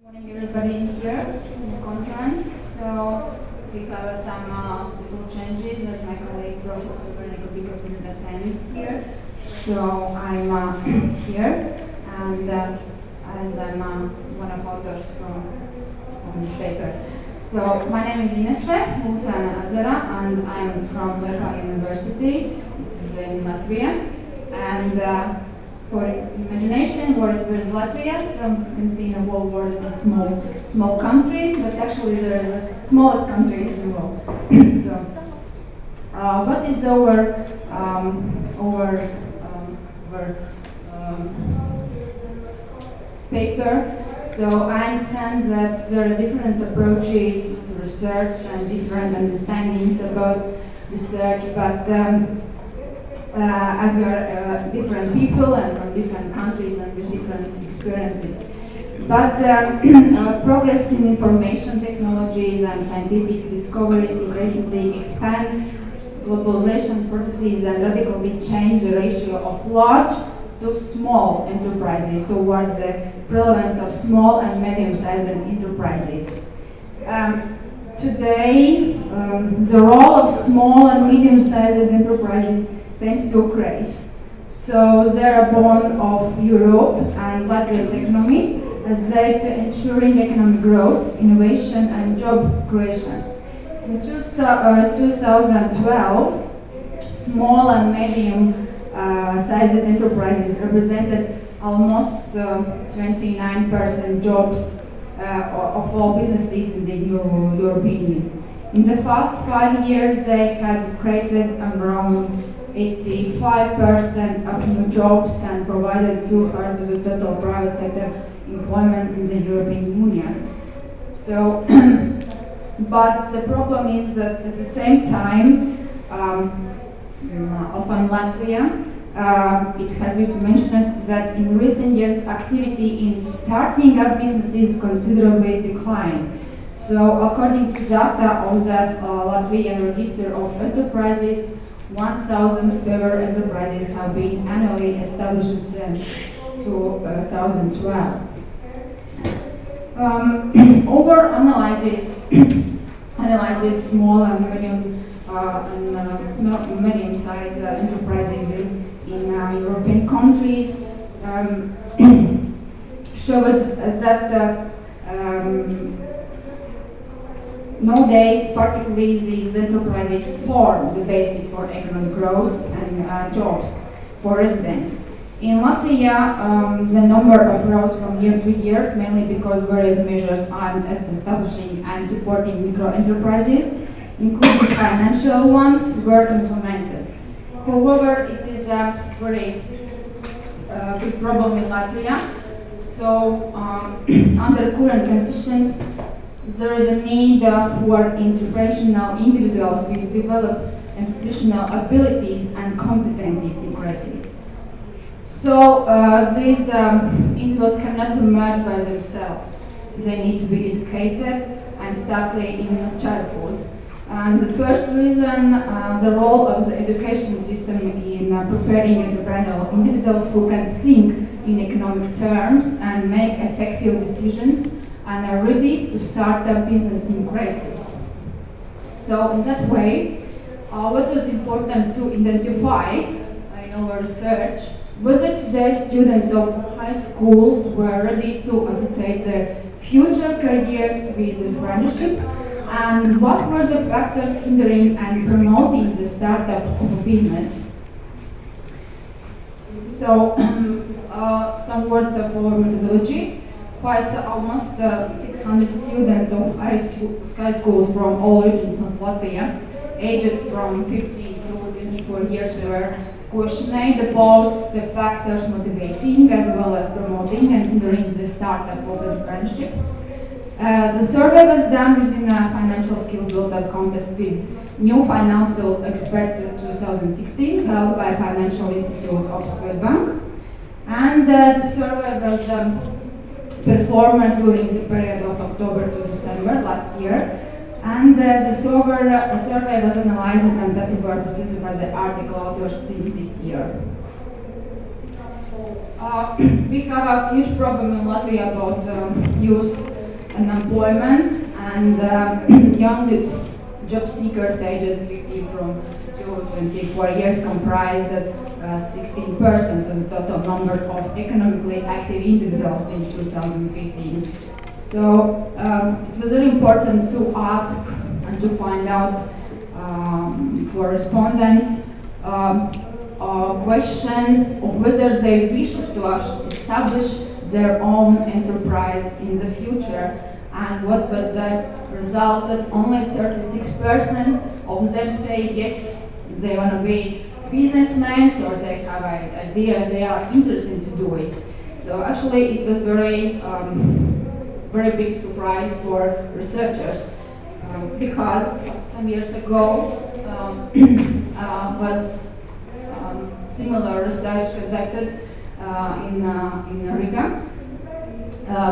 Morning, everybody here in the conference. So we have some little changes as my colleague Prof couldn't attend here. So I'm here, and as I'm one of authors of this paper. So my name is Inese, Lusena-Ezera, and I'm from Liepaja University, which is in Latvia. And for imagination, where is Latvia? So you can see in the whole world it's a small country, but actually there is the smallest country in the world. So, what is our paper? So I understand that there are different approaches to research and different understandings about research, but as we are different people and from different countries and with different experiences. But progress in information technologies and scientific discoveries increasingly expand globalization processes and radically change the ratio of large to small enterprises towards the prevalence of small and medium-sized enterprises. Today, the role of small and medium-sized enterprises tends to increase. So they are born of Europe and Latvia's economy as they to ensuring economic growth, innovation and job creation. In 2012, small and medium sized enterprises represented almost 29% jobs of all businesses in the European Union. In the past 5 years, they had created around 85% of new jobs and provided 2/3 of the total private sector employment in the European Union. So, but the problem is that at the same time, also in Latvia, it has been mentioned that in recent years activity in starting up businesses considerably declined. So according to data of the Latvian Register of Enterprises, 1,000 fewer enterprises have been annually established since 2012. Analyzes small and medium-sized enterprises in European countries showed that nowadays, particularly these enterprises form the basis for economic growth and jobs for residents. In Latvia, the number of growth from year to year, mainly because various measures aimed at establishing and supporting micro-enterprises, including financial ones, were implemented. However, it is a very big problem in Latvia. So, under current conditions, there is a need for entrepreneurial individuals with developed entrepreneurial abilities and competencies increases. So these individuals cannot emerge by themselves. They need to be educated and started in childhood. And the first reason, the role of the education system in preparing entrepreneurial individuals who can think in economic terms and make effective decisions and are ready to start a business in crisis. So in that way, what was important to identify in our research was that today's students of high schools were ready to associate their future careers with entrepreneurship, and what were the factors hindering and promoting the startup of a business. So some words of our methodology. Almost 600 students of high schools from all regions of Latvia, aged from 15 to 24 years, were questioned about the factors motivating as well as promoting and hindering the startup of entrepreneurship. The survey was done using a financial skill builder contest with New Financial Expert 2016 held by Financial Institute of Swedbank. And the survey was performed during the period of October to December last year, and the survey was analyzed and data were processed by the article authors in this year. we have a huge problem in Latvia about youth unemployment and young job seekers aged 50 from 2 to 24 years comprised 16% of the total number of economically active individuals in 2015. So it was very important to ask and to find out for respondents a question of whether they wish to establish their own enterprise in the future, and what was the result that only 36% of them say yes, they want to be businessmen, or they have an idea, they are interested to do it. So actually it was very big surprise for researchers because some years ago was similar research conducted in Riga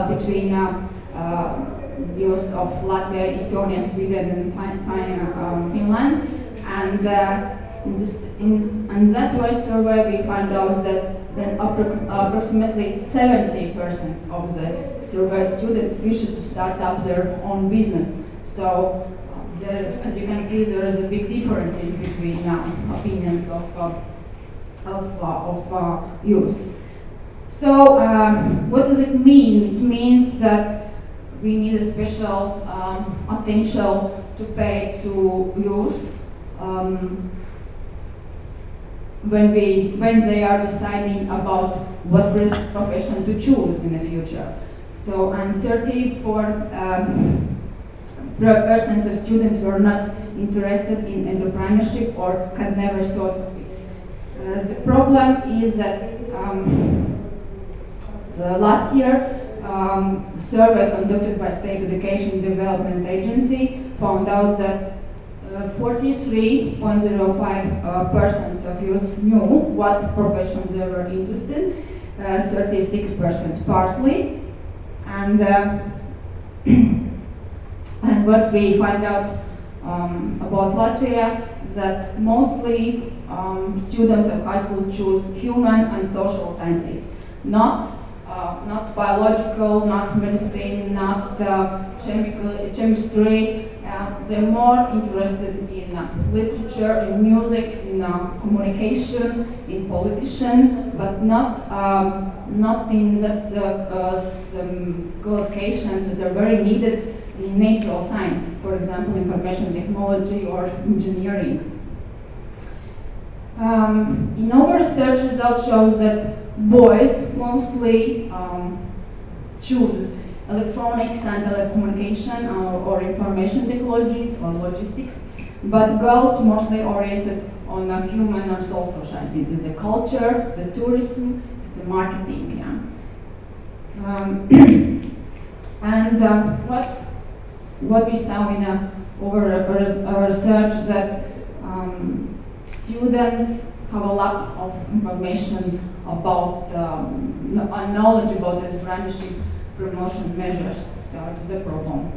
between youth of Latvia, Estonia, Sweden, and Finland, and in that way survey we found out that then approximately 70% of the surveyed students wish to start up their own business. So there, as you can see, there is a big difference in between opinions of youth. So what does it mean? It means that we need a special attention to pay to youth when they are deciding about what profession to choose in the future. So, and 34% of students were not interested in entrepreneurship or had never thought of it. The problem is that last year, a survey conducted by State Education Development Agency found out that 43.05% of youth knew what professions they were interested in, 36% partly, and and what we find out about Latvia is that mostly students of high school choose human and social sciences, not biological, not medicine, not chemistry. They're more interested in literature, in music, in communication, in politician, but not in that some qualifications that are very needed in natural science, for example, information technology or engineering. In our research result shows that boys mostly choose electronics and telecommunication or information technologies or logistics, but girls mostly oriented on human or social sciences, the culture, the tourism, the marketing. And what we saw in our research that students have a lack of information about knowledge about entrepreneurship promotion measures, so it is a problem.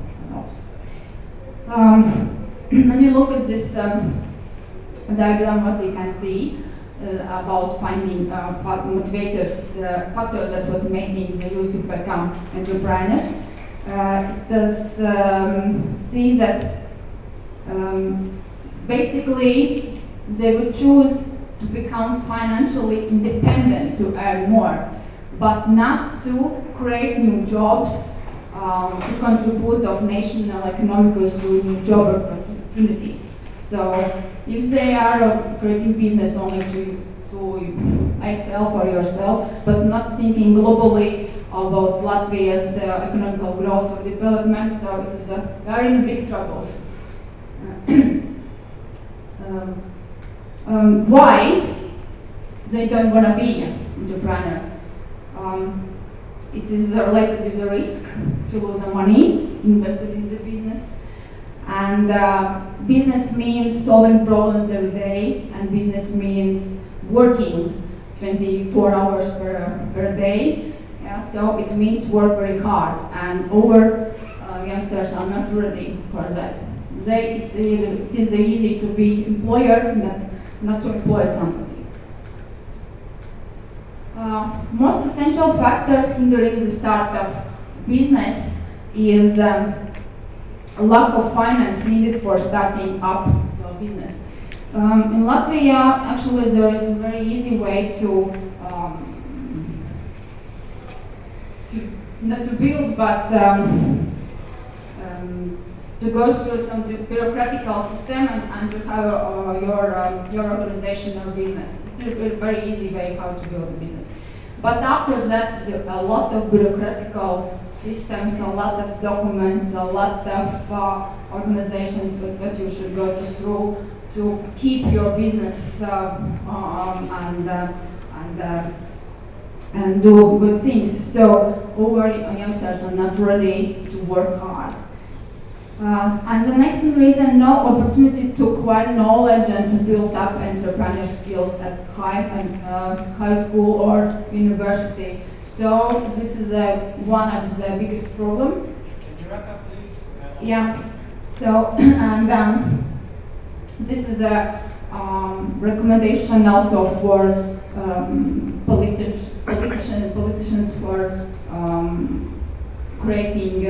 When you look at this diagram, what we can see about finding motivators, factors that motivating the youth to become entrepreneurs, it does see that basically they would choose to become financially independent to earn more, but not to create new jobs, to contribute of national economic through new job opportunities. So if they are creating business only to myself or yourself, but not thinking globally about Latvia's economical growth or development, so it is a very big troubles. Why they don't want to be an entrepreneur? It is related with the risk to lose the money invested in the business, and business means solving problems every day, and business means working 24 hours per day. Yeah, so it means work very hard, and youngsters are not ready for that. It is easy to be employer, not to employ somebody. Most essential factors hindering the start of business is a lack of finance needed for starting up a business. In Latvia, actually, there is a very easy way to not to build, but to go through some bureaucratical system and to have your organization or business. It's a very easy way how to build a business. But after that, a lot of bureaucratical systems, a lot of documents, a lot of organizations that you should go through to keep your business and do good things. So our youngsters are not ready to work hard. And the next reason, no opportunity to acquire knowledge and to build up entrepreneur skills at high school or university. So this is one of the biggest problems. Can you wrap up, please? Yeah. So and this is a recommendation also for politicians for creating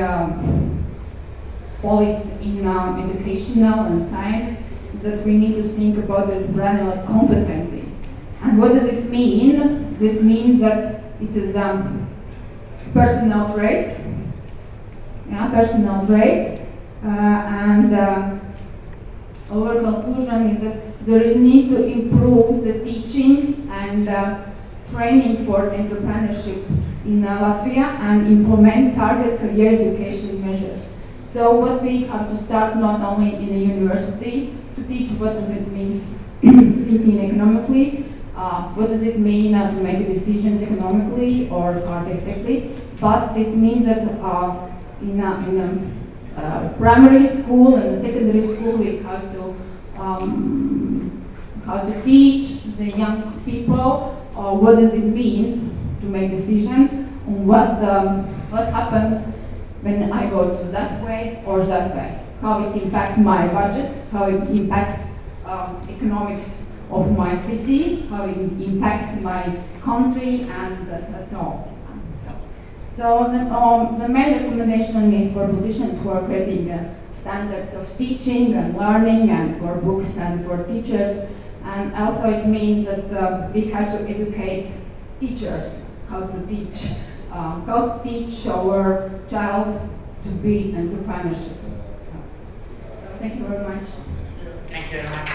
policy in educational and science, is that we need to think about the granular competencies. And what does it mean? It means that it is personal traits, and our conclusion is that there is need to improve the teaching and training for entrepreneurship in Latvia and implement target career education measures. So what we have to start not only in a university to teach what does it mean thinking economically, what does it mean to make decisions economically or technically, but it means that in a primary school and secondary school we have to how to teach the young people what does it mean to make decision, what happens when I go to that way or that way, how it impacts my budget, how it impacts economics of my city, how it impacts my country, and that's all. So the main recommendation is for politicians who are creating standards of teaching and learning, and for books and for teachers. And also it means that we have to educate teachers how to teach our child to be entrepreneurship. So, thank you very much. Thank you very much.